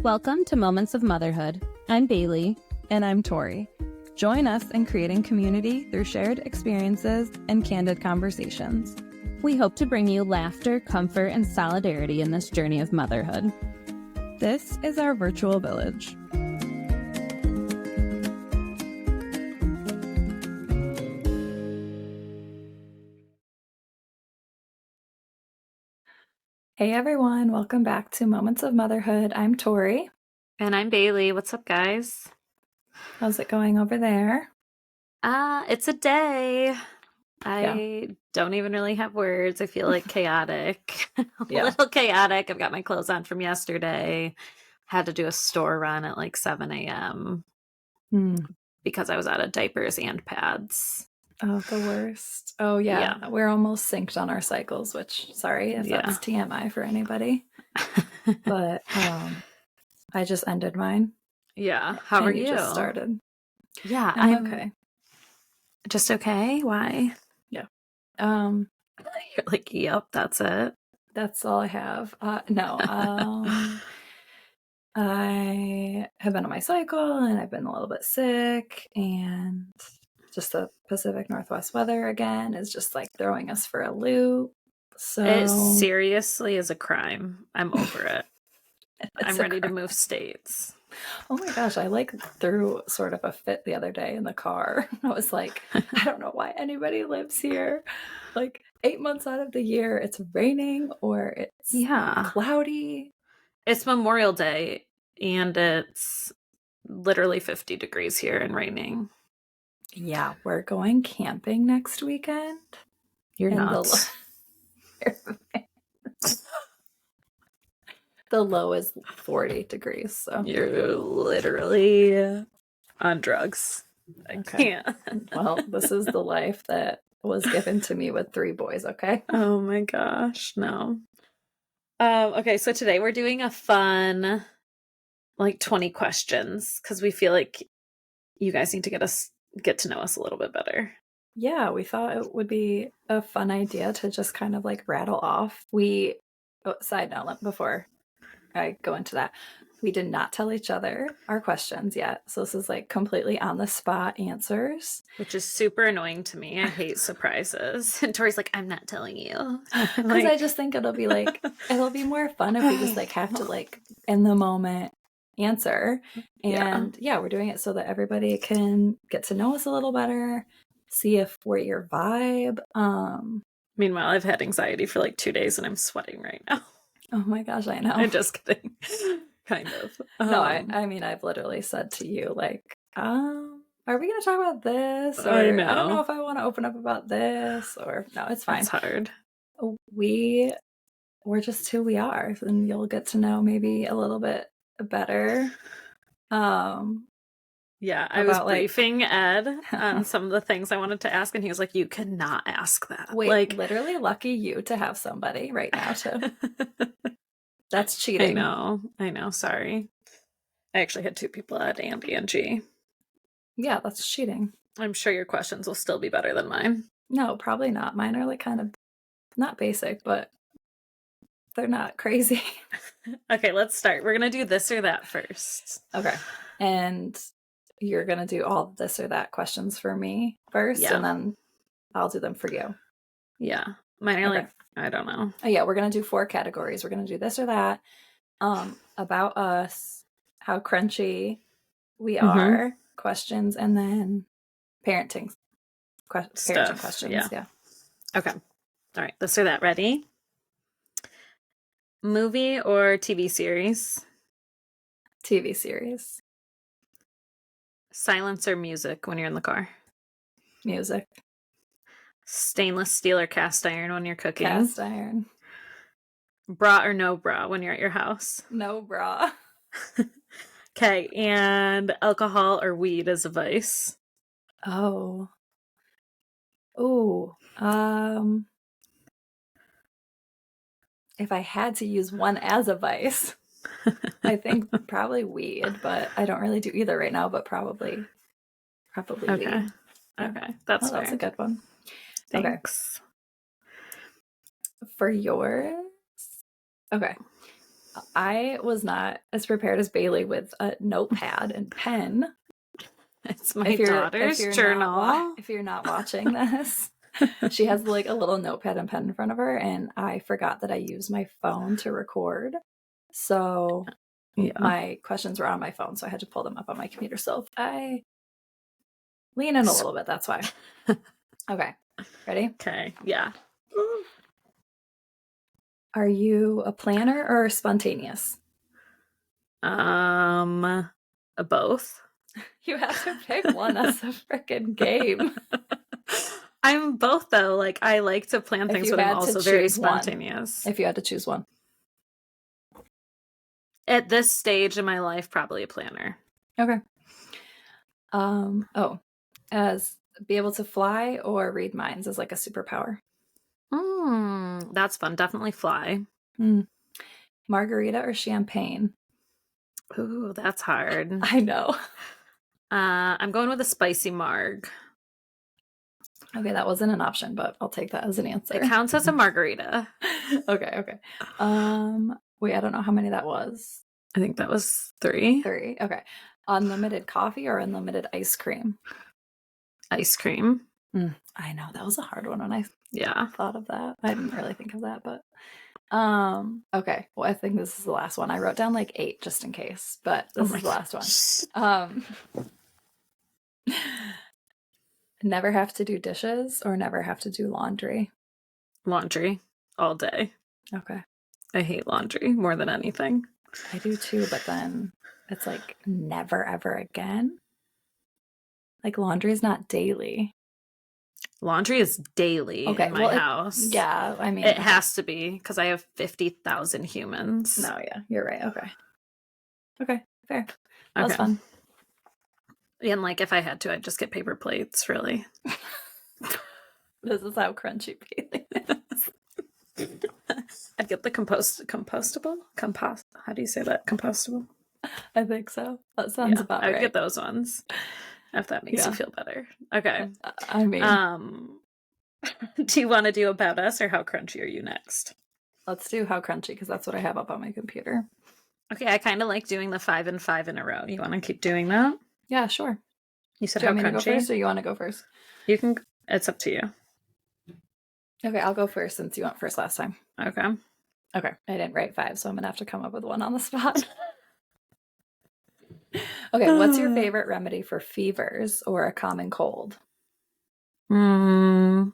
Welcome to Moments of Motherhood. I'm Bailey. And I'm Torie. Join us in creating community through shared experiences and candid conversations. We hope to bring you laughter, comfort, and solidarity in this journey of motherhood. This is our virtual village. Hey everyone, welcome back to Moments of Motherhood. I'm Torie. And I'm Bailey. What's up, guys? How's it going over there? It's a day. I don't even really have words. I feel like chaotic. A little chaotic. I've got my clothes on from yesterday. Had to do a store run at like 7 a.m. because I was out of diapers and pads. Oh, the worst. Oh, yeah. We're almost synced on our cycles, which, sorry if that's TMI for anybody. But I just ended mine. Yeah. How are you? Just started. Yeah. I'm okay. Just okay? Why? Yeah. You're like, yep, that's it. That's all I have. No. I have been on my cycle and I've been a little bit sick, and just the Pacific Northwest weather again is just like throwing us for a loop. So it seriously is a crime. I'm over it. I'm ready to move states. Oh my gosh, I like threw sort of a fit the other day in the car. I was like, I don't know why anybody lives here. Like 8 months out of the year, it's raining or it's cloudy. It's Memorial Day and it's literally 50 degrees here and raining. Yeah, we're going camping next weekend. You're nuts. The low is 40 degrees. So you're literally on drugs. I can't. Well, this is the life that was given to me with 3 boys, okay? Oh my gosh, no. Okay, so today we're doing a fun, like 20 questions, because we feel like you guys need to get to know us a little bit better. Yeah, we thought it would be a fun idea to just kind of like rattle off. Side note, before I go into that, we did not tell each other our questions yet. So this is like completely on the spot answers. Which is super annoying to me. I hate surprises. And Torie's like, I'm not telling you. Because I just think it'll be more fun if we just like have to like in the moment answer. And we're doing it so that everybody can get to know us a little better, see if we're your vibe. Meanwhile, I've had anxiety for like 2 days and I'm sweating right now. Oh my gosh, I know. I'm just kidding. Kind of. No, I mean, I've literally said to you, like, are we going to talk about this? Or I don't know if I want to open up about this, or no, it's fine. It's hard. We're just who we are, and you'll get to know maybe a little bit better. Yeah, I was briefing Ed on some of the things I wanted to ask, and he was like, you cannot ask that. Wait, like, literally lucky you to have somebody right now to... That's cheating. I know, sorry. I actually had 2 people, Ed and Angie. Yeah, that's cheating. I'm sure your questions will still be better than mine. No, probably not. Mine are like kind of, not basic, but they're not crazy. Okay, let's start. We're going to do this or that first. Okay. And you're going to do all this or that questions for me first, and then I'll do them for you. Yeah. Mine are like, I don't know. Yeah, we're going to do 4 categories. We're going to do this or that, about us, how crunchy we are, questions, and then parenting questions. Yeah. Okay. All right. This or that. Ready? Movie or TV series? TV series. Silence or music when you're in the car? Music. Stainless steel or cast iron when you're cooking? Cast iron. Bra or no bra when you're at your house? No bra. Okay, and alcohol or weed as a vice? Oh. If I had to use one as a vice, I think probably weed, but I don't really do either right now, but probably weed. Okay, that's fair. That's a good one. Thanks. Okay. For yours, okay. I was not as prepared as Bailey with a notepad and pen. It's my daughter's journal. If you're not watching this, she has like a little notepad and pen in front of her, and I forgot that I used my phone to record. So my questions were on my phone, so I had to pull them up on my computer. So if I lean in a little bit, that's why. Okay. Ready? Okay. Yeah. Are you a planner or spontaneous? Both. You have to pick one. That's a freaking game. I'm both though. Like I like to plan things, but I'm also very spontaneous. If you had to choose one. At this stage in my life, probably a planner. Okay. As be able to fly or read minds is like a superpower. That's fun. Definitely fly. Margarita or champagne? Ooh, that's hard. I know. I'm going with a spicy marg. Okay, that wasn't an option, but I'll take that as an answer. It counts as a margarita. Okay. Wait, I don't know how many that was. I think that was 3. 3. Okay. Unlimited coffee or unlimited ice cream? Ice cream. I know, that was a hard one when I thought of that. I didn't really think of that, but okay. Well, I think this is the last one. I wrote down like 8 just in case, but this is the last one. Never have to do dishes or never have to do laundry? Laundry all day. Okay. I hate laundry more than anything. I do too, but then it's like never ever again. Like laundry is not daily. Laundry is daily in my house. Yeah, I mean it has to be because I have 50,000 humans. No, yeah, you're right. Okay, fair. That was fun. And like if I had to, I'd just get paper plates, really. This is how crunchy Bailey is. I'd get the compostable? How do you say that? Compostable? I think so. That sounds about right. I'd get those ones. If that makes you feel better. Okay. I mean, do you want to do About Us or How Crunchy Are You next? Let's do How Crunchy because that's what I have up on my computer. Okay, I kind of like doing the 5 and 5 in a row. You want to keep doing that? Yeah, sure. You said do you How want me Crunchy? To go first, or you want to go first? You can. It's up to you. Okay, I'll go first since you went first last time. Okay. I didn't write 5, so I'm gonna have to come up with one on the spot. Okay, what's your favorite remedy for fevers or a common cold? Time.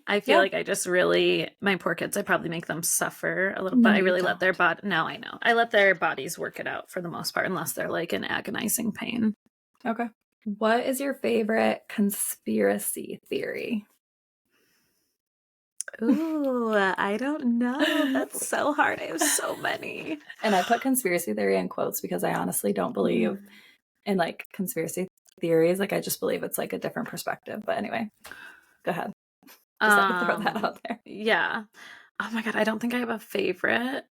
I feel like I just really, my poor kids, I probably make them suffer a little bit. I really let their body, no, I know. I let their bodies work it out for the most part, unless they're like in agonizing pain. Okay. What is your favorite conspiracy theory? Ooh, I don't know. That's so hard. I have so many. And I put conspiracy theory in quotes because I honestly don't believe in like conspiracy theories. Like I just believe it's like a different perspective. But anyway, go ahead. Just let me throw that out there. Yeah. Oh my God. I don't think I have a favorite.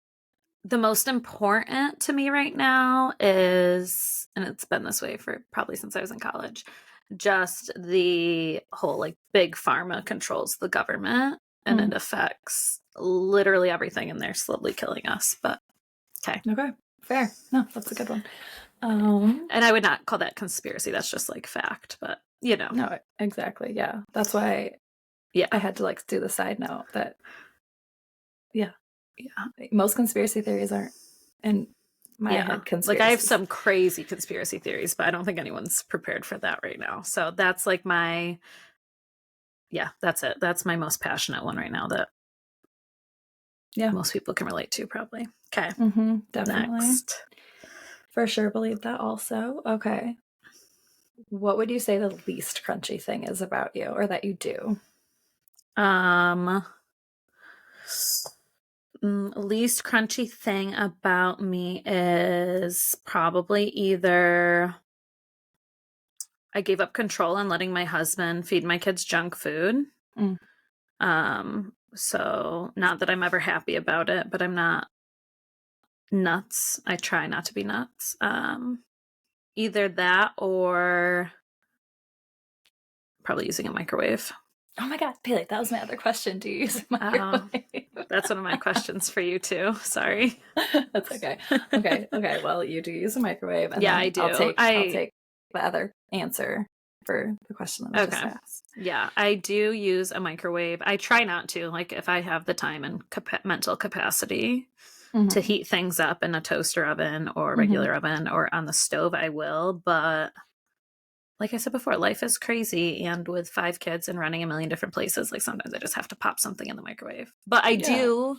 The most important to me right now is, and it's been this way for probably since I was in college, just the whole like big pharma controls the government. And it affects literally everything, and they're slowly killing us. But okay, fair. No, that's a good one. And I would not call that conspiracy. That's just like fact. But you know, no, exactly. Yeah, that's why. Yeah, I had to like do the side note that. Yeah, most conspiracy theories aren't in my head. Like I have some crazy conspiracy theories, but I don't think anyone's prepared for that right now. So that's like my. Yeah, that's it. That's my most passionate one right now that most people can relate to probably. Okay. Definitely. Next. For sure believe that also. Okay. What would you say the least crunchy thing is about you or that you do? Least crunchy thing about me is probably either I gave up control and letting my husband feed my kids junk food. So not that I'm ever happy about it, but I'm not nuts. I try not to be nuts. Either that or probably using a microwave. Oh my God, Bailey, that was my other question. Do you use a microwave? That's one of my questions for you too. Sorry. That's okay. Okay. Well, you do use a microwave, and Yeah, then I do. I'll take the other answer for the question that I just asked. Yeah, I do use a microwave. I try not to, like if I have the time and mental capacity to heat things up in a toaster oven or regular oven or on the stove, I will. But like I said before, life is crazy. And with 5 kids and running a million different places, like sometimes I just have to pop something in the microwave. But I do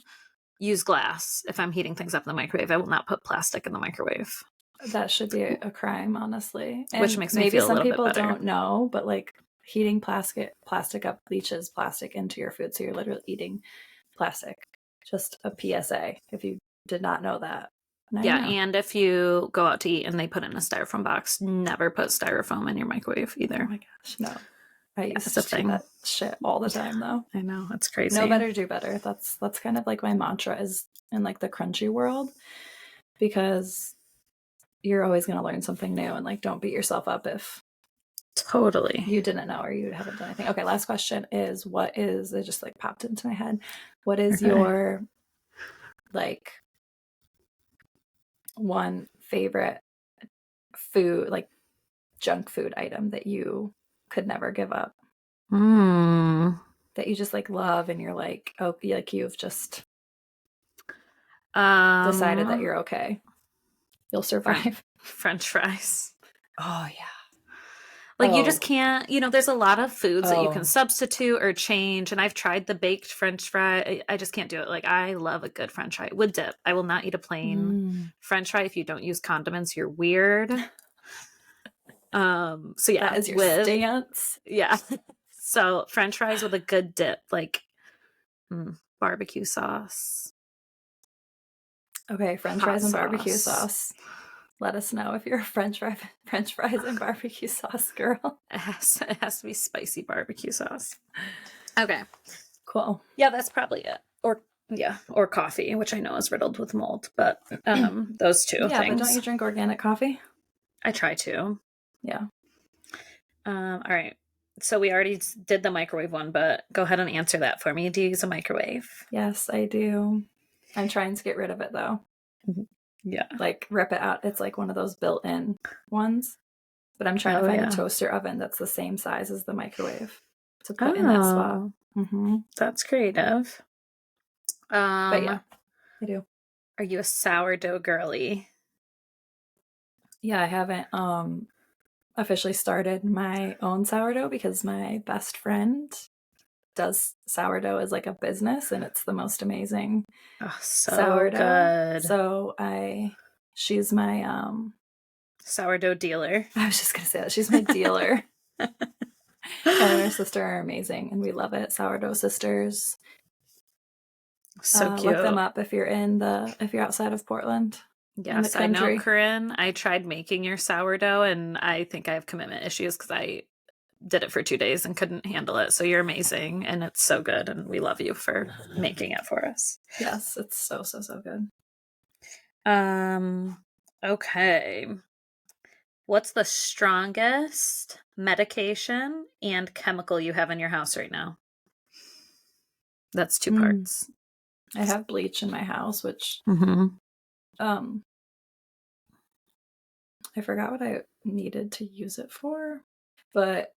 use glass if I'm heating things up in the microwave. I will not put plastic in the microwave. That should be a crime, honestly. And which makes me feel a little bit better. Maybe some people don't know, but like heating plastic up leaches plastic into your food. So you're literally eating plastic. Just a PSA if you did not know that. Yeah, and if you go out to eat and they put it in a styrofoam box, never put styrofoam in your microwave either. Oh my gosh, no. I used to do that shit all the time, though. I know, it's crazy. Know better, do better. That's kind of like my mantra is in like the crunchy world, because you're always going to learn something new, and like don't beat yourself up if totally you didn't know or you haven't done anything. Okay, last question is it just like popped into my head. What is your like one favorite food, like junk food item that you could never give up? That you just like love, and you're like, oh, like you've just decided that you're okay. You'll survive. French fries. Oh yeah. Like you just can't, there's a lot of foods that you can substitute or change. And I've tried the baked French fry. I just can't do it. Like I love a good French fry with dip. I will not eat a plain French fry if you don't use condiments. You're weird. So yeah, that is your stance. Yeah. So French fries with a good dip, like barbecue sauce. Okay, French fries and barbecue sauce. Let us know if you're a French fries and barbecue sauce girl. It has to be spicy barbecue sauce. Okay. Cool. Yeah, that's probably it. Or coffee, which I know is riddled with mold, but those two things. Yeah, but don't you drink organic coffee? I try to. Yeah. All right. So we already did the microwave one, but go ahead and answer that for me. Do you use a microwave? Yes, I do. I'm trying to get rid of it though. Yeah. Like rip it out. It's like one of those built-in ones. But I'm trying to find a toaster oven that's the same size as the microwave to put in that spot. That's creative. But yeah, I do. Are you a sourdough girly? Yeah, I haven't officially started my own sourdough because my best friend does sourdough as like a business, and it's the most amazing sourdough. Good. So she's my sourdough dealer. I was just gonna say that she's my dealer. And her sister are amazing, and we love it. Sourdough Sisters. So cute. Look them up if you're outside of Portland. Yes, I know, Corinne. I tried making your sourdough, and I think I have commitment issues because I did it for 2 days and couldn't handle it. So you're amazing, and it's so good, and we love you for making it for us. Yes, it's so good. Okay. What's the strongest medication and chemical you have in your house right now? That's 2 parts. I have bleach in my house, which I forgot what I needed to use it for, but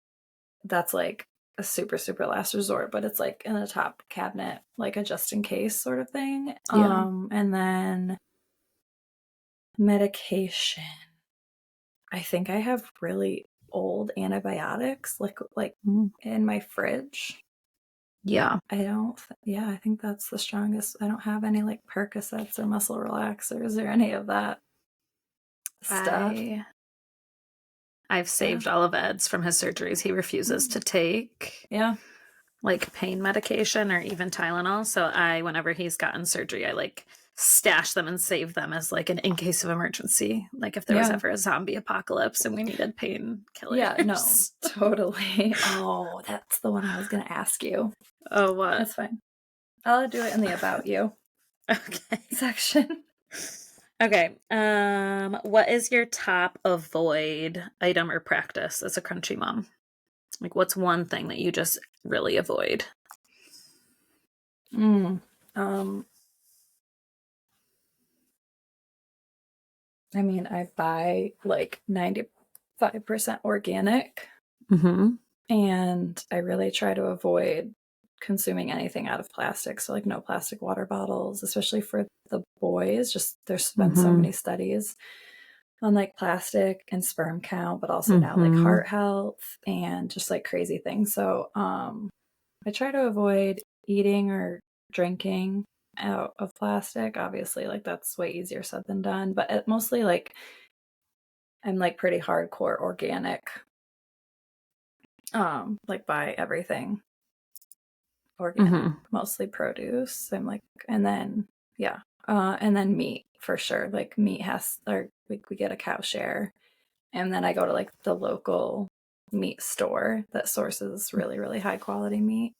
that's like a super last resort, but it's like in a top cabinet, like a just in case sort of thing. And then medication. I think I have really old antibiotics like in my fridge. Yeah. I think that's the strongest. I don't have any like Percocets or muscle relaxers or any of that stuff. I've saved all of Ed's from his surgeries. He refuses to take like pain medication or even Tylenol. So whenever he's gotten surgery, I like stash them and save them as like an in case of emergency. Like if there was ever a zombie apocalypse and we needed painkillers. Yeah, no, totally. Oh, that's the one I was going to ask you. Oh, what? That's fine. I'll do it in the about you section. Okay. What is your top avoid item or practice as a crunchy mom? Like what's one thing that you just really avoid? I mean, I buy like 95% organic. Mm-hmm. And I really try to avoid consuming anything out of plastic. So, like, no plastic water bottles, especially for the boys. Just there's been so many studies on like plastic and sperm count, but also now like heart health and just like crazy things. So, I try to avoid eating or drinking out of plastic. Obviously, like, that's way easier said than done. But mostly, like, I'm like pretty hardcore organic. Like, buy everything organic, mostly produce. I'm like, and then and then meat for sure. Like, meat has, or we get a cow share, and then I go to like the local meat store that sources really really high quality meat.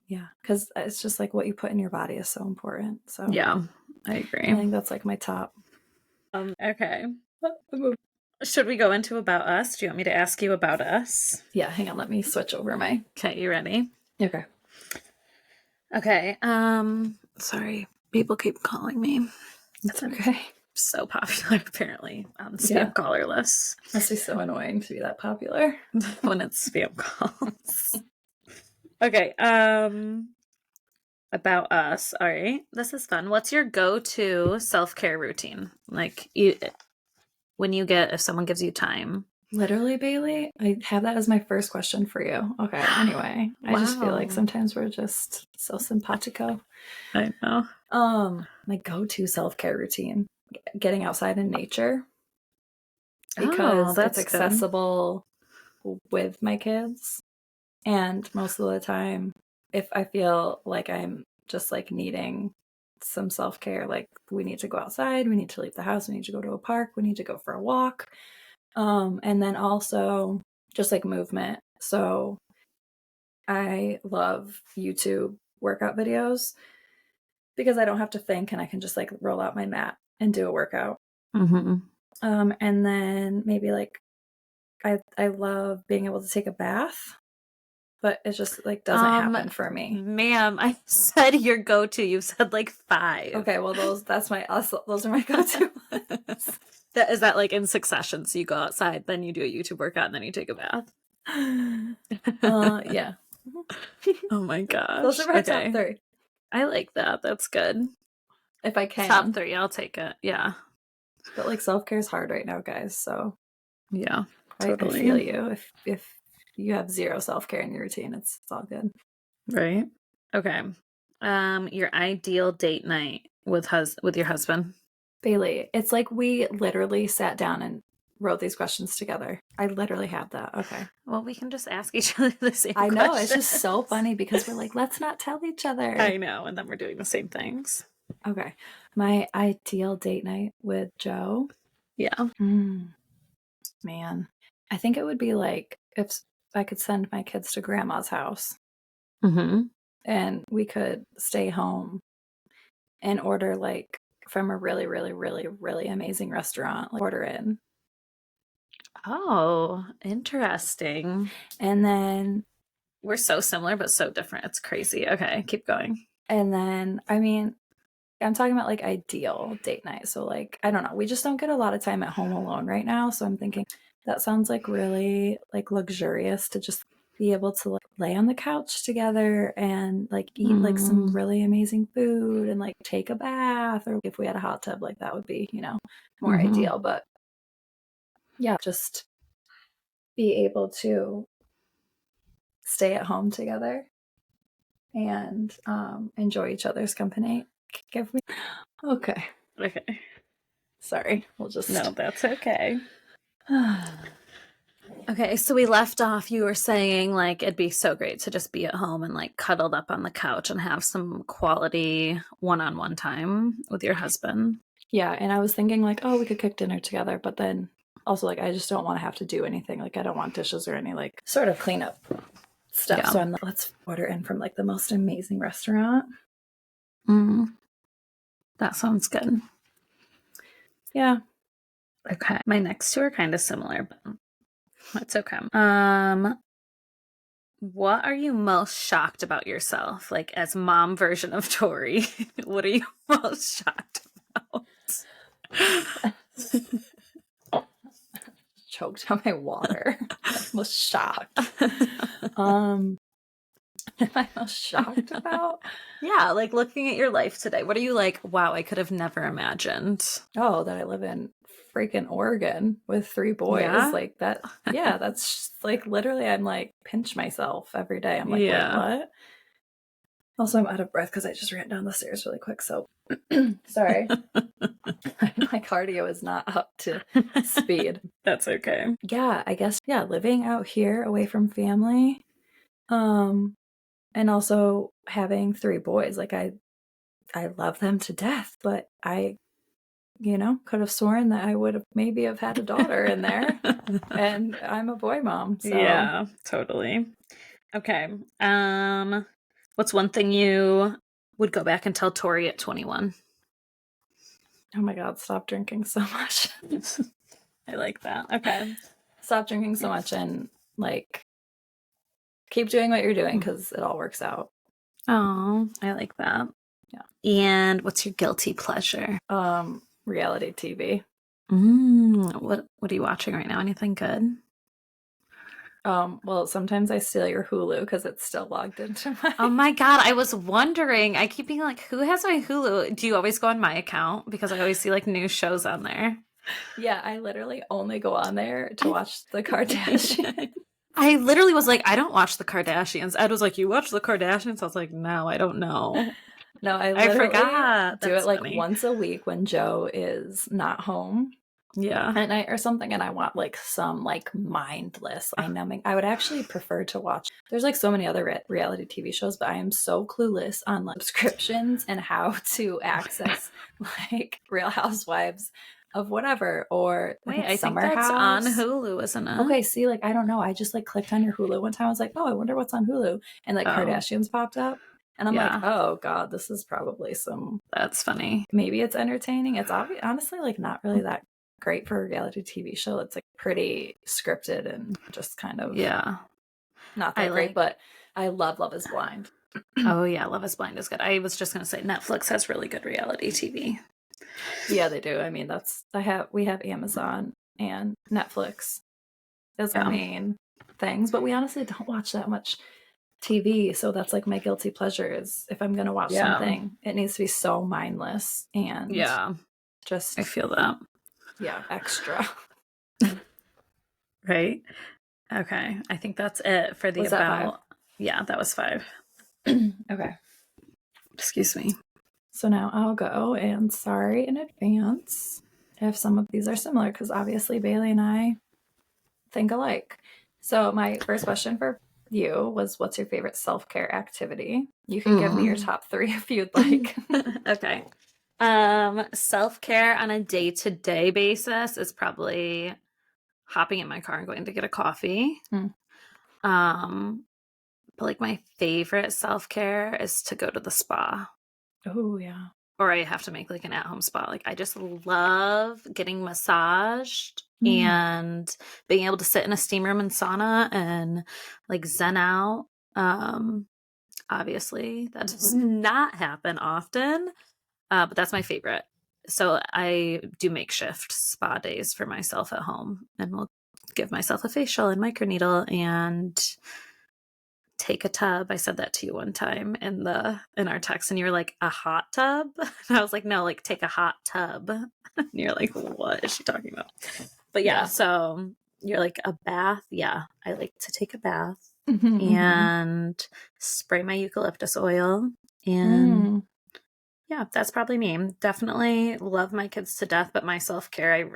Yeah, because it's just like what you put in your body is so important. So yeah, I agree. I think that's like my top. Okay. Should we go into about us? Do you want me to ask you about us? Yeah, hang on, let me switch over my. Okay, you ready? Okay. Okay. Sorry, people keep calling me. That's okay. So popular apparently on the spam caller list. Must be so annoying to be that popular when it's spam calls. Okay. About us. All right. This is fun. What's your go-to self-care routine? Like, when you get, if someone gives you time. Literally, Bailey, I have that as my first question for you. Okay, anyway. I just feel like sometimes we're just so simpatico. I know. My go-to self-care routine, getting outside in nature. Because it's accessible with my kids. And most of the time, if I feel like I'm just like needing some self-care, like we need to go outside, we need to leave the house, we need to go to a park, we need to go for a walk. And then also just like movement. So I love YouTube workout videos because I don't have to think and I can just like roll out my mat and do a workout. And then maybe like I love being able to take a bath, but it just like doesn't happen for me. Ma'am, I said your go-to. You said like 5. Okay, well those are my go-to ones. Is that like in succession? So you go outside, then you do a YouTube workout, and then you take a bath. Yeah. Oh my gosh. Those are my top 3. I like that. That's good. If I can. Top 3, I'll take it. Yeah. But like self-care is hard right now, guys. So yeah, totally. I feel you. If you have zero self-care in your routine, it's all good. Right. Okay. Your ideal date night with your husband. Bailey, it's like we literally sat down and wrote these questions together. I literally have that. Okay. Well, we can just ask each other the same I know. questions. It's just so funny because we're like, let's not tell each other. I know. And then we're doing the same things. Okay. My ideal date night with Joe. Yeah. Man. I think it would be like if I could send my kids to grandma's house and we could stay home and order like from a really, really, really, really amazing restaurant, like order in. Oh, interesting. And then we're so similar, but so different. It's crazy. Okay, keep going. And then, I mean, I'm talking about like ideal date night. So like, I don't know. We just don't get a lot of time at home alone right now. So I'm thinking that sounds like really like luxurious to just be able to like lay on the couch together and like eat like some really amazing food and like take a bath, or if we had a hot tub, like that would be, more ideal. But yeah, just be able to stay at home together and enjoy each other's company. Give me okay. Sorry, we'll just no, that's okay. Okay, so we left off. You were saying like it'd be so great to just be at home and like cuddled up on the couch and have some quality one-on-one time with your husband. Yeah, and I was thinking like, oh, we could cook dinner together, but then also like I just don't want to have to do anything. Like I don't want dishes or any like sort of cleanup stuff. Yeah. So I'm like, let's order in from like the most amazing restaurant. That sounds good. Yeah. Okay. My next 2 are kind of similar, but it's okay. What are you most shocked about yourself? Like, as mom version of Tori, what are you most shocked about? Choked on my water. I'm most shocked. Am I most shocked about? Yeah, like looking at your life today, what are you like, wow, I could have never imagined? Oh, that I live in freaking Oregon with 3 boys. Yeah? Like that. Yeah, that's just, like literally I'm like pinch myself every day. I'm like, wait, what? Also, I'm out of breath because I just ran down the stairs really quick. So sorry. My cardio is not up to speed. That's okay. Yeah, I guess, yeah, living out here away from family. And also having 3 boys. Like I love them to death, but I, could have sworn that I would have maybe have had a daughter in there. And I'm a boy mom. So Yeah, totally. Okay. What's one thing you would go back and tell Tori at 21? oh my God, stop drinking so much. I like that. Okay. Stop drinking so much and like keep doing what you're doing because it all works out. Oh, I like that. Yeah. And what's your guilty pleasure? Reality TV. What are you watching right now? Anything good? Well, sometimes I steal your Hulu because it's still logged into my. Oh my God, I was wondering. I keep being like, who has my Hulu? Do you always go on my account? Because I always see like new shows on there. Yeah, I literally only go on there to watch the Kardashians. I literally was like, I don't watch the Kardashians. Ed was like, you watch the Kardashians? I was like, no, I don't know. No, I literally forgot. do That's it like funny. once a week when Joe is not home. Yeah. At night or something, and I want like some like mindless eye-numbing. I would actually prefer to watch. There's like so many other reality TV shows, but I am so clueless on like subscriptions and how to access like Real Housewives of whatever or Wait, I think Summer that's House on Hulu, isn't it? Okay, see, like I don't know. I just like clicked on your Hulu one time. I was like, oh, I wonder what's on Hulu, and like Kardashians popped up, and I'm like, oh God, this is probably some. That's funny. Maybe it's entertaining. It's honestly like not really that great for a reality TV show. It's like pretty scripted and just kind of not that great. But I love Love Is Blind. Oh yeah, Love Is Blind is good. I was just gonna say Netflix has really good reality TV. Yeah, they do. I mean, we have Amazon and Netflix as our main things, but we honestly don't watch that much TV. So that's like my guilty pleasure is if I'm going to watch something, it needs to be so mindless and just. I feel that. Yeah, extra. Right? Okay. I think that's it for the Was that 5? Yeah, that was 5. Okay. Excuse me. So now I'll go, and sorry in advance if some of these are similar because obviously Bailey and I think alike. So my first question for you was, what's your favorite self-care activity? You can give me your top 3 if you'd like. Okay. Self-care on a day-to-day basis is probably hopping in my car and going to get a coffee. But like my favorite self-care is to go to the spa. Oh yeah. Or I have to make like an at-home spa. Like I just love getting massaged and being able to sit in a steam room and sauna and like zen out. Obviously that does not happen often, but that's my favorite. So I do makeshift spa days for myself at home, and will give myself a facial and microneedle and take a tub. I said that to you one time in our text, and you were like, a hot tub? And I was like, no, like take a hot tub. And you're like, what is she talking about? But yeah, so you're like, a bath? Yeah, I like to take a bath and spray my eucalyptus oil. And yeah, that's probably me. Definitely love my kids to death, but my self-care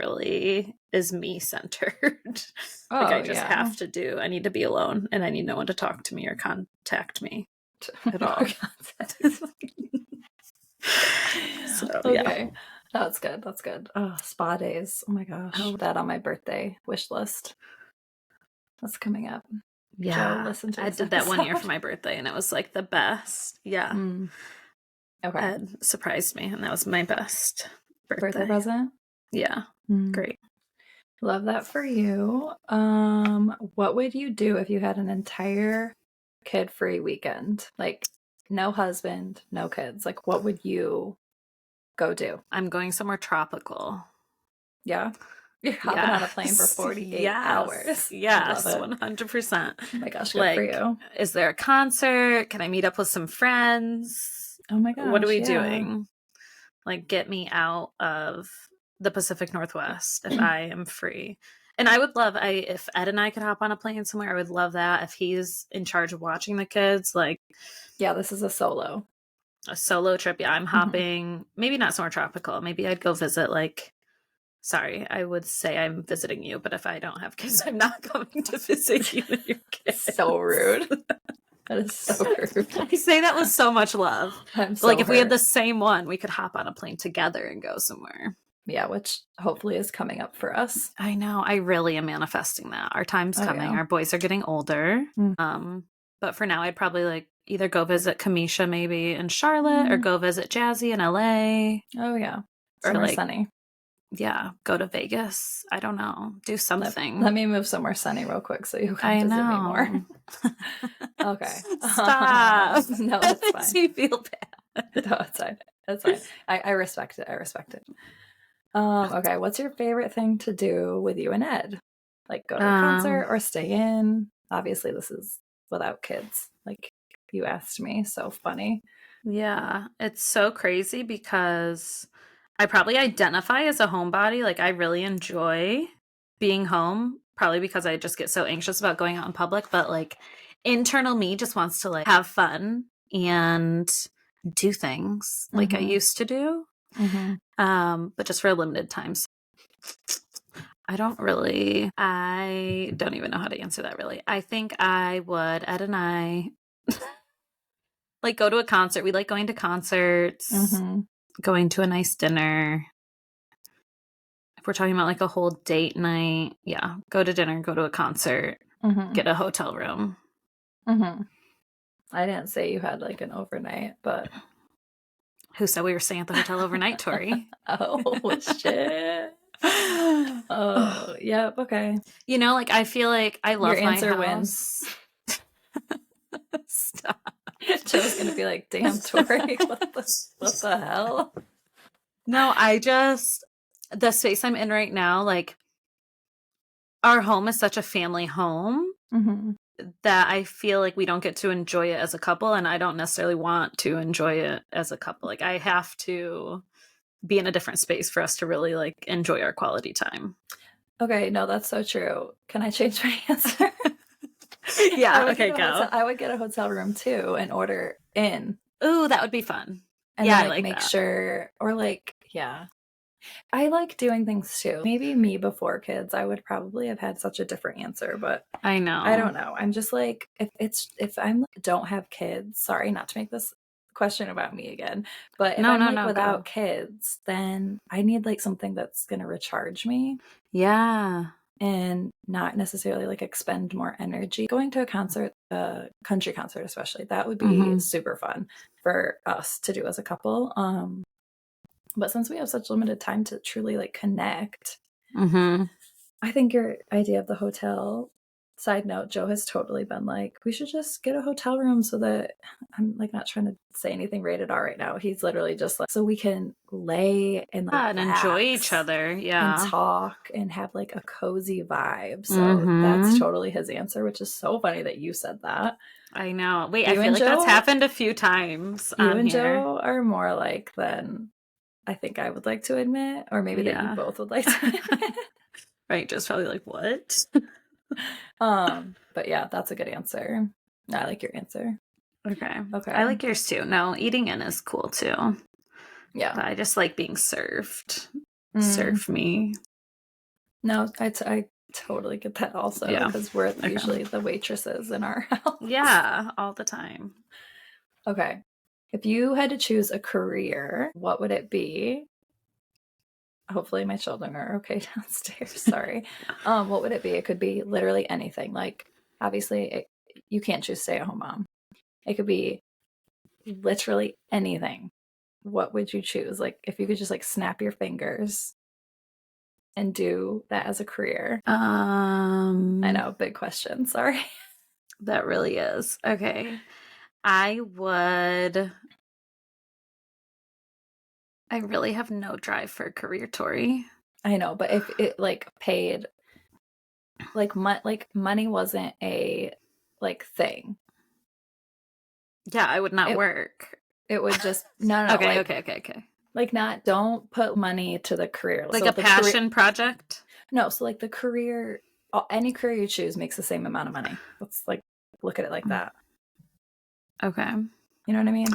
is me-centered. Like I just have to do. I need to be alone, and I need no one to talk to me or contact me at all. So, okay. That's good. That's good. Oh, spa days. Oh my gosh. Put that on my birthday wish list. That's coming up. Yeah. Joe, listen to I did that one year for my birthday, and it was like the best. Yeah. Okay. Ed surprised me, and that was my best birthday present. Yeah. Great. Love that for you. What would you do if you had an entire kid-free weekend, like no husband, no kids, like what would you go do? I'm going somewhere tropical. Yeah. You're hopping on a plane for 48 hours. Yes, Love it. 100%. Oh my gosh, good for you. Is there a concert? Can I meet up with some friends? Oh my gosh, what are we doing? Like, get me out of the Pacific Northwest if I am free. And I would love, if Ed and I could hop on a plane somewhere, I would love that. If he's in charge of watching the kids, like. Yeah, this is a solo trip. Yeah, I'm hopping, maybe not somewhere tropical. Maybe I'd go visit, like, sorry, I would say I'm visiting you, but if I don't have kids, I'm not coming to visit you and your kids. So rude. That is so rude. I say that with so much love. I'm so like, if hurt. we had the same one, we could hop on a plane together and go somewhere. Yeah, which hopefully is coming up for us. I know. I really am manifesting that. Our time's coming. Yeah. Our boys are getting older. But for now, I'd probably like either go visit Kamisha maybe in Charlotte or go visit Jazzy in LA. Oh, yeah. Somewhere like sunny. Yeah, go to Vegas. I don't know. Do something. Let me move somewhere sunny real quick so you can visit me more. Okay. Stop. No, that it's makes fine. me feel bad. No, it's fine. It's fine. I respect it. Okay, what's your favorite thing to do with you and Ed? Like go to a concert or stay in? Obviously, this is without kids. Like you asked me. So funny. Yeah, it's so crazy because I probably identify as a homebody. Like I really enjoy being home, probably because I just get so anxious about going out in public. But like internal me just wants to like have fun and do things like I used to do. But just for a limited time. So I don't even know how to answer that really. I think I would, Ed and I like go to a concert. We like going to concerts, going to a nice dinner. If we're talking about like a whole date night, yeah, go to dinner, go to a concert, get a hotel room. I didn't say you had like an overnight, but who said we were staying at the hotel overnight, Tori? Oh, shit. Oh, yep, okay. You know, like I feel like I love your answer my house. Wins. Stop. Joe's gonna be like, damn, Tori, what the hell? No, the space I'm in right now, like our home is such a family home that I feel like we don't get to enjoy it as a couple, and I don't necessarily want to enjoy it as a couple. Like I have to be in a different space for us to really like enjoy our quality time. Okay, no, that's so true. Can I change my answer? Yeah, okay, go. I would get a hotel room too and order in. Ooh, that would be fun. And yeah, then, I like make that. sure, or like, yeah. I like doing things too. Maybe me before kids, I would probably have had such a different answer, but I know. I don't know. I'm just like, if I'm don't have kids, sorry, not to make this question about me again, but if I'm without kids, then I need like something that's going to recharge me. Yeah. And not necessarily like expend more energy. Going to a concert, a country concert especially, that would be super fun for us to do as a couple. But since we have such limited time to truly like connect, I think your idea of the hotel, side note, Joe has totally been like, we should just get a hotel room so that I'm like not trying to say anything rated R right now. He's literally just like, so we can lay and like and enjoy each other. Yeah. And talk and have like a cozy vibe. So that's totally his answer, which is so funny that you said that. I know. Wait, I feel like that's happened a few times. You and Joe are more like than I think I would like to admit, or maybe that you both would like to admit. Right, just probably like, what? But yeah, that's a good answer. I like your answer. Okay. I like yours too. No, eating in is cool too. Yeah. But I just like being served. Serve me. No, I totally get that also because we're usually the waitresses in our house. Yeah, all the time. Okay. If you had to choose a career, what would it be? Hopefully my children are okay downstairs. Sorry. What would it be? It could be literally anything. Like, obviously, you can't choose stay-at-home mom. It could be literally anything. What would you choose? Like, if you could just like snap your fingers and do that as a career. I know, big question. Sorry. That really is. Okay. I really have no drive for a career, Tori. I know, but if it like paid, like money wasn't a like thing. Yeah, I would not work. It would just no. Okay, like, okay. Like don't put money to the career. Like so a passion project? No, so like the career, any career you choose makes the same amount of money. Let's like look at it like that. Okay. You know what I mean?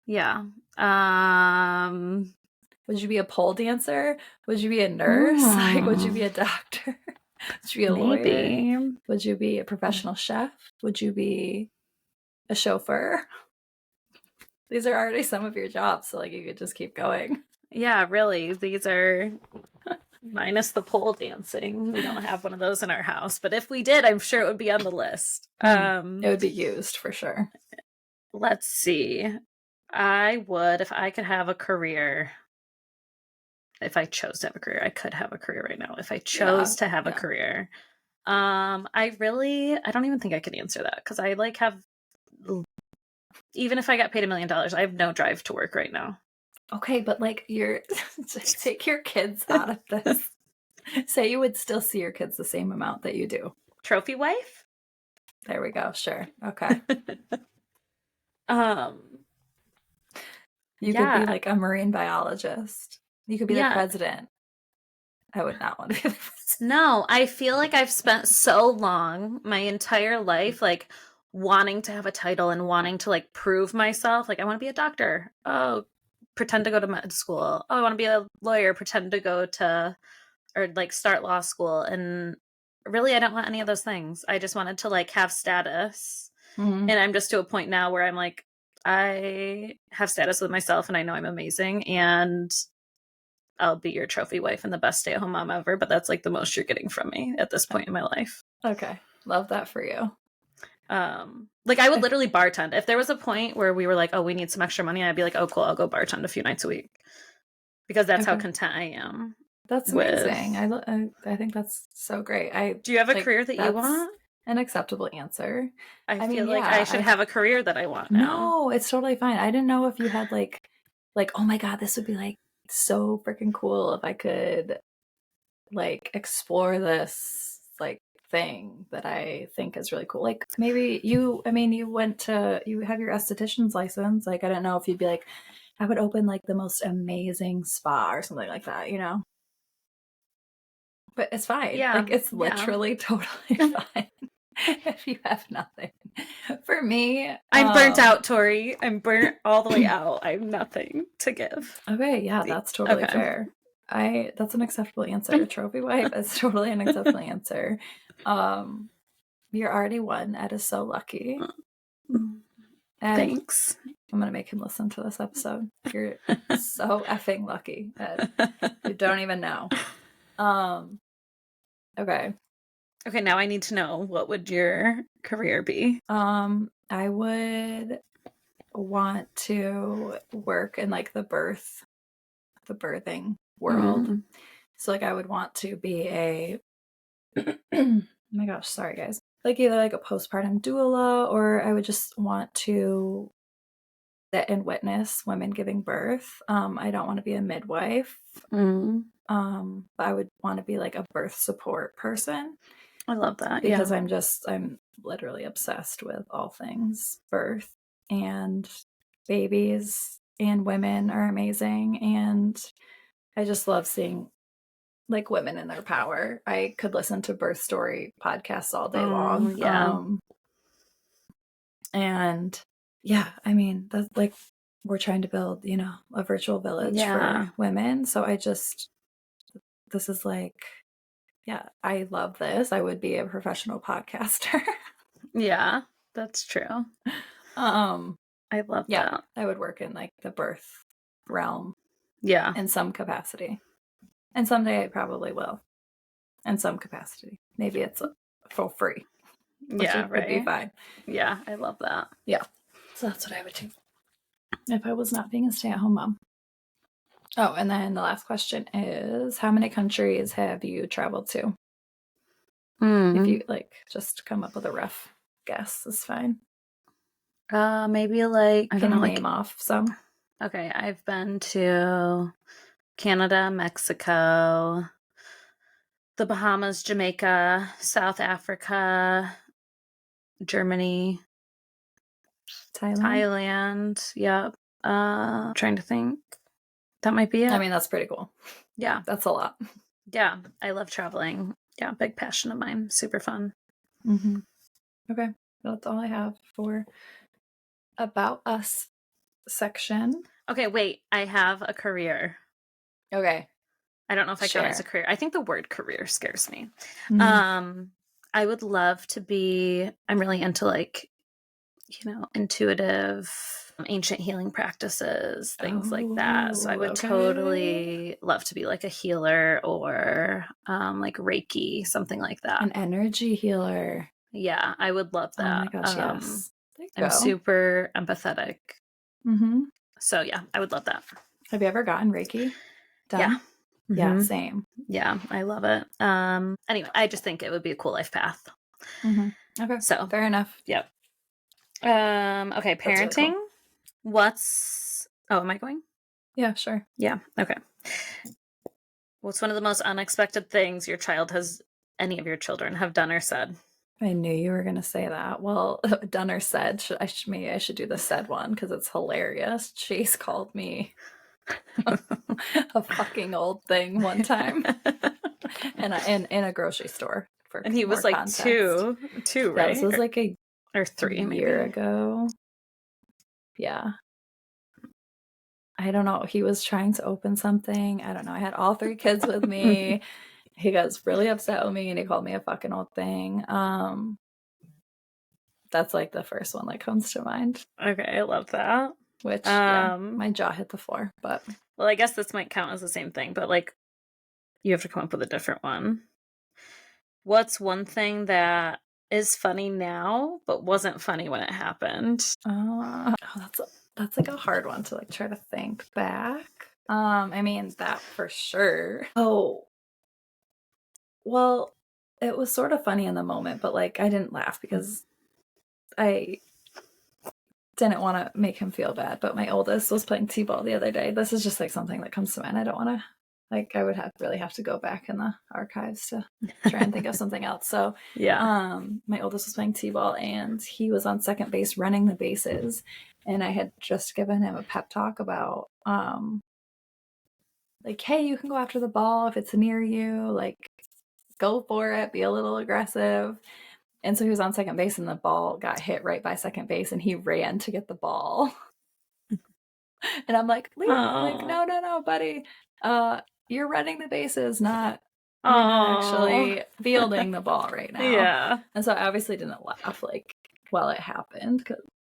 Yeah. Would you be a pole dancer? Would you be a nurse? Like, would you be a doctor? Would you be a lawyer? Would you be a professional chef? Would you be a chauffeur? These are already some of your jobs, so like you could just keep going. Yeah, really. These are minus the pole dancing. We don't have one of those in our house, but if we did, I'm sure it would be on the list. It would be used for sure. Let's see. I would, if I could have a career, if I chose to have a career, I could have a career right now. If I chose to have a career, I don't even think I could answer that because I like have, even if I got paid $1 million, I have no drive to work right now. Okay, but like just take your kids out of this. Say you would still see your kids the same amount that you do. Trophy wife? There we go. Sure. Okay. You could be like a marine biologist. You could be the president. I would not want to be the president. No, I feel like I've spent so long, my entire life, like wanting to have a title and wanting to like prove myself. Like I want to be a doctor. Oh, pretend to go to med school. Oh, I want to be a lawyer. Pretend to go to, or like start law school. And really, I don't want any of those things. I just wanted to like have status. And I'm just to a point now where I'm like, I have status with myself and I know I'm amazing and I'll be your trophy wife and the best stay-at-home mom ever, but that's like the most you're getting from me at this point in my life. Okay. Love that for you. Like I would literally bartend. If there was a point where we were like, oh, we need some extra money, I'd be like, oh, cool, I'll go bartend a few nights a week. Because that's how content I am. That's amazing. I think that's so great. Do you have a career that you want? An acceptable answer. I feel like I should have a career that I want now. No, it's totally fine. I didn't know if you had like, oh my God, this would be like so freaking cool if I could like explore this like thing that I think is really cool. Like maybe you have your esthetician's license. Like I don't know if you'd be like, I would open like the most amazing spa or something like that, you know? But it's fine. Yeah. Like it's literally totally fine. If you have nothing. For me, I'm burnt out, Tori. I'm burnt all the way out. I have nothing to give. Okay, yeah, that's totally fair. That's an acceptable answer. Trophy wife is totally an acceptable answer. You're already one. Ed is so lucky. Ed, thanks. I'm gonna make him listen to this episode. You're so effing lucky, Ed. You don't even know. Okay. Okay, now I need to know, what would your career be? I would want to work in like the birthing world. So like I would want to be a oh my gosh, sorry guys. Like either like a postpartum doula, or I would just want to sit and witness women giving birth. I don't want to be a midwife. But I would want to be like a birth support person. I love that. Because I'm literally obsessed with all things birth, and babies and women are amazing. And I just love seeing like women in their power. I could listen to birth story podcasts all day long. Yeah. And yeah, I mean, that's like, we're trying to build, a virtual village for women. So this is like, yeah, I love this. I would be a professional podcaster. Yeah, that's true. I love that. I would work in like the birth realm. Yeah. In some capacity. And someday I probably will. In some capacity. Maybe it's for free. Yeah, would be fine. Yeah, I love that. Yeah. So that's what I would do if I was not being a stay-at-home mom. Oh, and then the last question is, how many countries have you traveled to? If you like just come up with a rough guess is fine. Maybe like, I Can don't know, you like, name off some? okay, I've been to Canada, Mexico, the Bahamas, Jamaica, South Africa, Germany, Thailand. Yep. Trying to think. That might be it. I mean, that's pretty cool. Yeah. That's a lot. Yeah. I love traveling. Yeah. Big passion of mine. Super fun. Mm-hmm. Okay. That's all I have for About Us section. Okay. Wait. I have a career. Okay. I don't know if I count it as a Share. career. I think the word career scares me. Mm. I would love to be, I'm really into like, intuitive ancient healing practices, things like that. So I would totally love to be like a healer or like Reiki, something like that. An energy healer. Yeah, I would love that. Oh my gosh, yes. There you I'm go. super empathetic. Mm-hmm. So yeah, I would love that. Have you ever gotten Reiki done? Yeah. Yeah, Mhm. same. Yeah, I love it. Anyway, I just think it would be a cool life path. Mm-hmm. Okay. So fair enough. Yep. Okay, parenting. Really cool. Am I going? Yeah, sure. Yeah. Okay. What's one of the most unexpected things any of your children have done or said? I knew you were going to say that. Well, done or said. Maybe I should do the said one because it's hilarious. Chase called me a fucking old thing one time, and in a grocery store. And he was like context. two, right? Yeah, this was like a or 3 year ago. Yeah. I don't know. He was trying to open something. I don't know. I had all 3 kids with me. He got really upset with me and he called me a fucking old thing. That's like the first one that comes to mind. Okay, I love that. Which, yeah, my jaw hit the floor, but. Well, I guess this might count as the same thing, but like, you have to come up with a different one. What's one thing that is funny now, but wasn't funny when it happened? That's like a hard one to like try to think back. I mean, that for sure. Oh, well, it was sort of funny in the moment, but like I didn't laugh because I didn't want to make him feel bad. But my oldest was playing t-ball the other day. This is just like something that comes to mind. I don't want to, like, I would really have to go back in the archives to try and think of something else. So yeah, my oldest was playing t-ball and he was on second base running the bases, and I had just given him a pep talk about like, hey, you can go after the ball if it's near you, like go for it, be a little aggressive. And so he was on second base and the ball got hit right by second base and he ran to get the ball. And I'm like, like, no, buddy. You're running the bases, you're not actually fielding the ball right now. Yeah. And so I obviously didn't laugh like while it happened,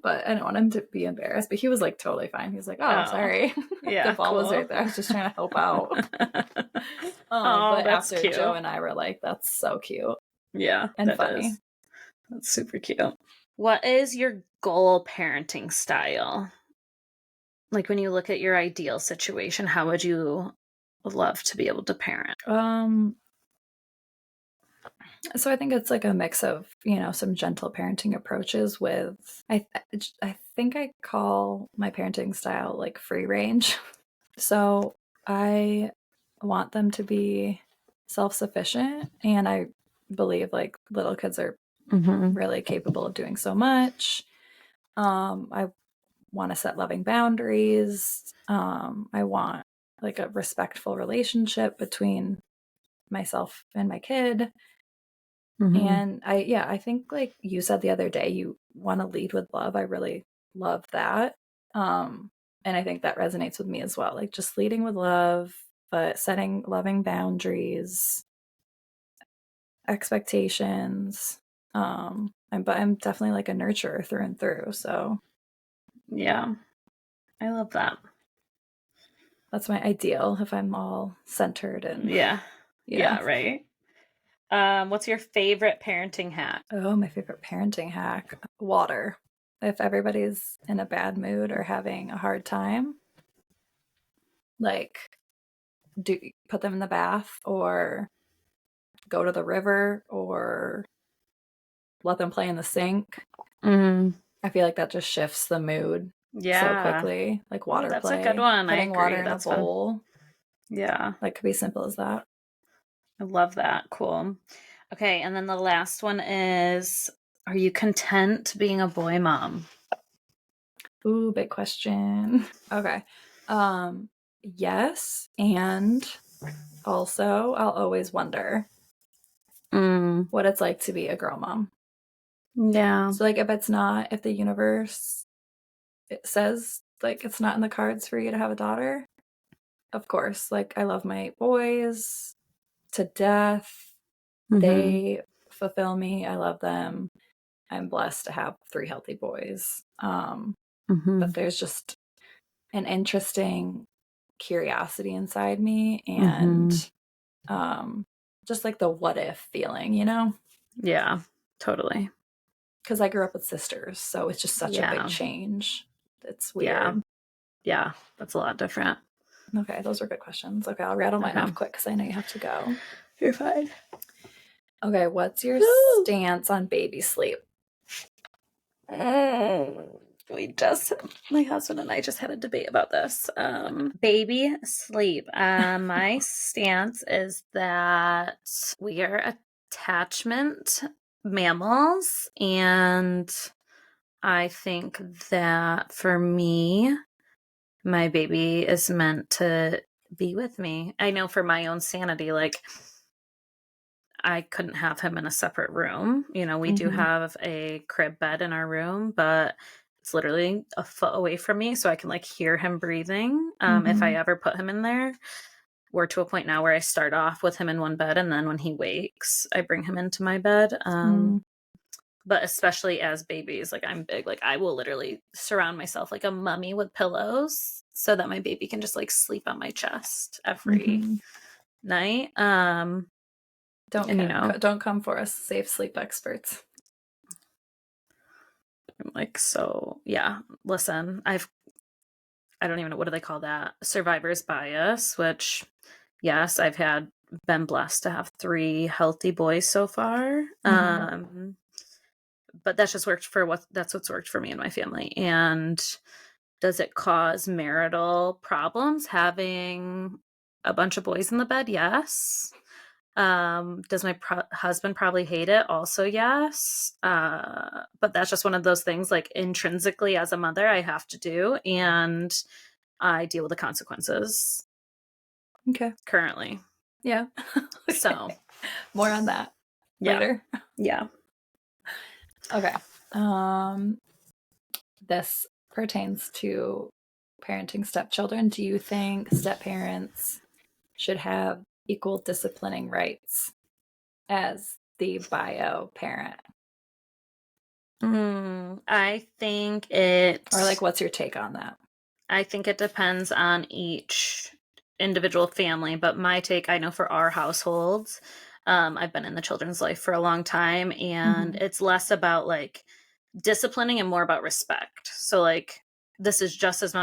but I didn't want him to be embarrassed. But he was like totally fine. He was like, oh. Sorry. Yeah, the ball was right there. I was just trying to help out. But after cute. Joe and I were like, that's so cute. Yeah. And funny. That's super cute. What is your goal parenting style? Like when you look at your ideal situation, how would you love to be able to parent? So I think it's like a mix of, some gentle parenting approaches with, I think I call my parenting style like free range. So I want them to be self-sufficient, and I believe like little kids are really capable of doing so much. I want to set loving boundaries. I want like a respectful relationship between myself and my kid. And I think like you said the other day, you want to lead with love. I really love that. And I think that resonates with me as well. Like just leading with love, but setting loving boundaries, expectations. But I'm definitely like a nurturer through and through. So yeah, I love that. That's my ideal if I'm all centered and yeah, right. What's your favorite parenting hack? Oh, my favorite parenting hack: water. If everybody's in a bad mood or having a hard time, like put them in the bath or go to the river or let them play in the sink. Mm. I feel like that just shifts the mood so quickly. Like water that's play. a good one. Putting water in That's a bowl. fun. Yeah. Like, could be simple as that. I love that. Cool. Okay, and then the last one is, are you content being a boy mom? Ooh, big question. Okay. Yes, and also I'll always wonder what it's like to be a girl mom. Yeah. So like if the universe it says like it's not in the cards for you to have a daughter, of course, like I love my boys to death. They fulfill me. I love them. I'm blessed to have 3 healthy boys. But there's just an interesting curiosity inside me and just like the what if feeling, you know? Yeah, totally. Because I grew up with sisters, so it's just such a big change. It's weird. Yeah, that's a lot different. Okay, those are good questions. Okay, I'll rattle mine off quick because I know you have to go. You're fine. Okay, what's your stance on baby sleep? My husband and I just had a debate about this. Baby sleep. My stance is that we are attachment mammals, and I think that for me, my baby is meant to be with me. I know for my own sanity, like, I couldn't have him in a separate room. You know, we do have a crib bed in our room, but it's literally a foot away from me, so I can like hear him breathing. If I ever put him in there, we're to a point now where I start off with him in one bed, and then when he wakes, I bring him into my bed. But especially as babies, like I'm big, like I will literally surround myself like a mummy with pillows so that my baby can just like sleep on my chest every night. Don't come for us, safe sleep experts. I'm like, so yeah, listen, I don't even know, what do they call that? Survivor's bias, which yes, I've been blessed to have 3 healthy boys so far. But that's what's worked for me and my family. And does it cause marital problems having a bunch of boys in the bed? Yes. Does my husband probably hate it? Also, yes. But that's just one of those things, like intrinsically as a mother, I have to do, and I deal with the consequences. Okay. Currently. Yeah. So more on that later. Yeah. Okay. This pertains to parenting stepchildren. Do you think step-parents should have equal disciplining rights as the bio parent? I think it... Or like, what's your take on that? I think it depends on each individual family, but my take, I know for our households, I've been in the children's life for a long time, and it's less about like disciplining and more about respect. So like, this is just as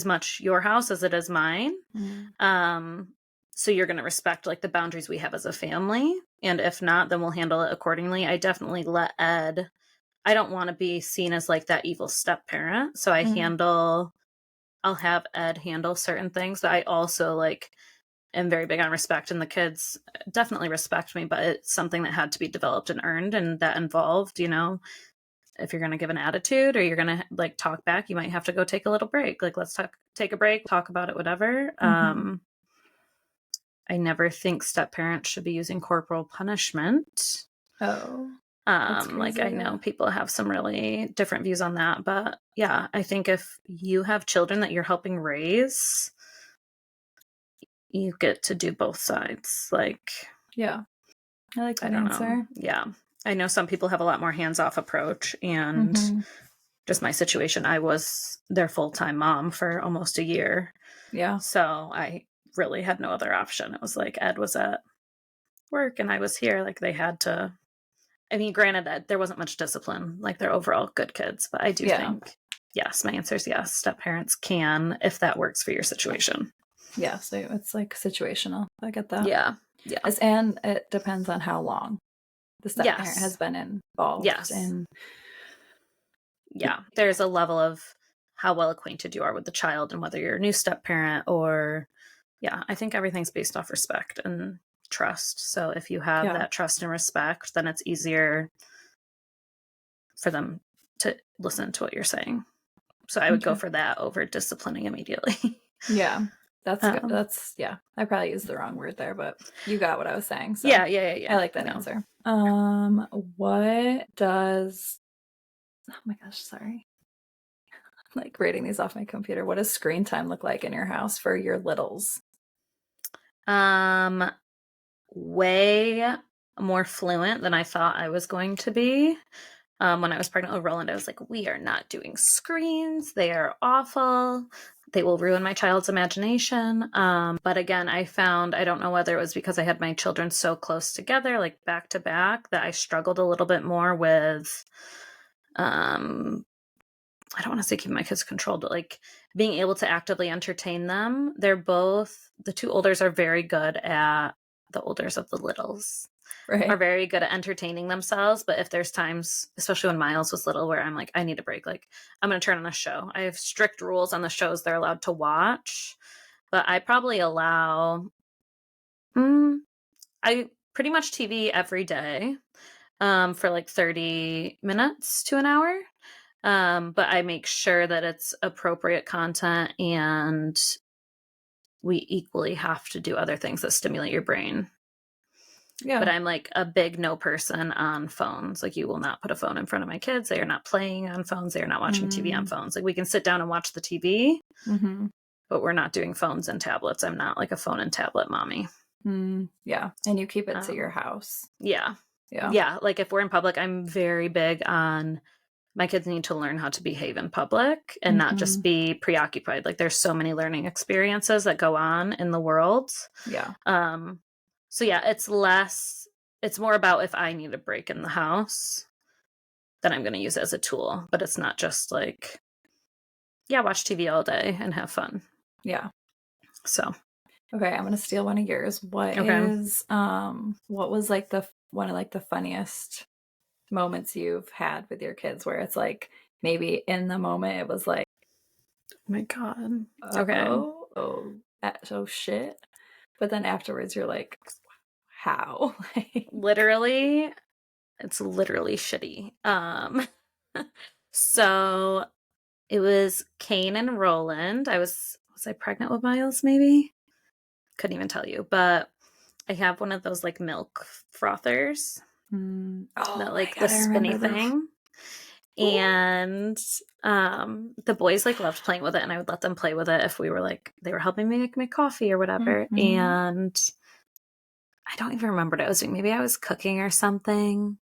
much your house as it is mine. So you're going to respect like the boundaries we have as a family, and if not, then we'll handle it accordingly. I definitely let Ed, I don't want to be seen as like that evil step parent, so I'll have Ed handle certain things, but I also like am very big on respect, and the kids definitely respect me, but it's something that had to be developed and earned, and that involved, you know, if you're going to give an attitude or you're going to like talk back, you might have to go take a little break. Like, let's take a break, talk about it, whatever. I never think step parents should be using corporal punishment. Like, I know people have some really different views on that, but yeah, I think if you have children that you're helping raise, you get to do both sides. Like, yeah, I like that answer. Yeah, I know some people have a lot more hands-off approach, and just my situation, I was their full-time mom for almost a year. Yeah. So I really had no other option. It was like Ed was at work and I was here. Like, they had to, I mean, granted that there wasn't much discipline, like they're overall good kids, but I do think, yes, my answer is yes, step parents can, if that works for your situation. Yeah, so it's like situational. I get that. Yeah. And it depends on how long. the step-parent has been involved. Yes. In... Yeah. There's a level of how well acquainted you are with the child and whether you're a new step-parent or, yeah, I think everything's based off respect and trust. So if you have that trust and respect, then it's easier for them to listen to what you're saying. So I would go for that over disciplining immediately. Yeah. That's good. That's, I probably used the wrong word there, but you got what I was saying. So yeah. I like that answer. What does, oh my gosh, sorry. I'm like reading these off my computer. What does screen time look like in your house for your littles? Way more fluent than I thought I was going to be. When I was pregnant with Roland, I was like, we are not doing screens. They are awful. They will ruin my child's imagination. But again, I found, I don't know whether it was because I had my children so close together, like back to back, that I struggled a little bit more with, I don't want to say keeping my kids controlled, but like being able to actively entertain them. They're both, the two olders are very good at, the olders of the littles are very good at entertaining themselves. But if there's times, especially when Miles was little, where I'm like, I need a break, like I'm going to turn on a show. I have strict rules on the shows they're allowed to watch, but I probably allow, I pretty much TV every day, for like 30 minutes to an hour. But I make sure that it's appropriate content and we equally have to do other things that stimulate your brain. Yeah. But I'm like a big no person on phones. Like you will not put a phone in front of my kids. They are not playing on phones. They are not watching TV on phones. Like we can sit down and watch the TV, but we're not doing phones and tablets. I'm not like a phone and tablet mommy. Yeah. And you keep it to your house. Yeah. Yeah. Like if we're in public, I'm very big on my kids need to learn how to behave in public and not just be preoccupied. Like there's so many learning experiences that go on in the world. Yeah. So yeah, it's more about if I need a break in the house, then I'm going to use it as a tool, but it's not just like, watch TV all day and have fun. Yeah. So. Okay. I'm going to steal one of yours. What was like one of like the funniest moments you've had with your kids where it's like, maybe in the moment it was like, oh my God. Oh shit. But then afterwards you're like, how? Literally, it's literally shitty. So it was Kane and Roland. Was I pregnant with Miles maybe? Couldn't even tell you, but I have one of those like milk frothers. That like God, the spinny thing. And the boys like loved playing with it, and I would let them play with it if we were like, they were helping me make my coffee or whatever. And I don't even remember what I was doing. Maybe I was cooking or something.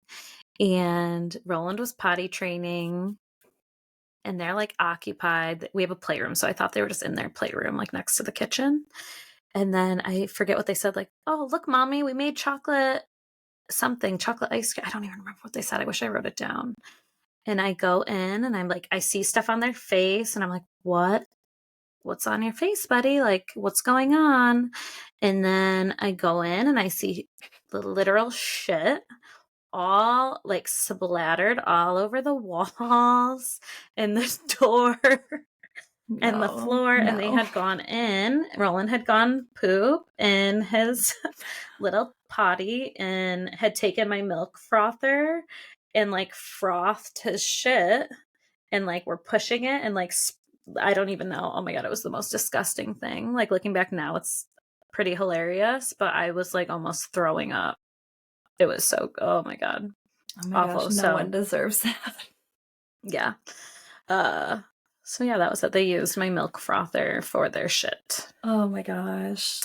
And Roland was potty training. And they're like occupied. We have a playroom. So I thought they were just in their playroom, like next to the kitchen. And then I forget what they said. Like, oh, look, mommy, we made chocolate ice cream. I don't even remember what they said. I wish I wrote it down. And I go in and I'm like, I see stuff on their face. And I'm like, what's on your face, buddy? Like, what's going on? And then I go in and I see the literal shit all like splattered all over the walls and the door and the floor. And they had gone in. Roland had gone poop in his little potty and had taken my milk frother and like frothed his shit and like we're pushing it and like I don't even know. Oh my God, it was the most disgusting thing. Like looking back now, it's pretty hilarious, but I was like almost throwing up. It was so, oh my God. Oh my awful. Gosh, no one deserves that. Yeah. So yeah, that was it. They used my milk frother for their shit. Oh my gosh.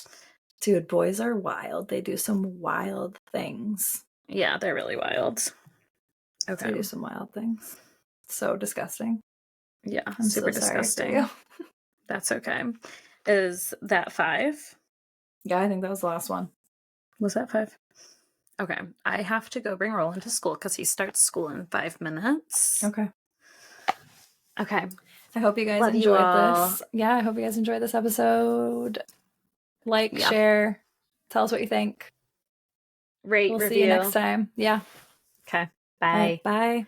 Dude, boys are wild. They do some wild things. Yeah, they're really wild. Okay. They do some wild things. So disgusting. Yeah, I'm super disgusting. That's okay. Is that 5? Yeah, I think that was the last one. Was that 5? Okay. I have to go bring Roland to school because he starts school in 5 minutes. Okay. I hope you guys enjoyed this. Yeah, I hope you guys enjoyed this episode. Share, tell us what you think. Rate, we'll review. See you next time. Yeah. Okay. All right, Bye. bye.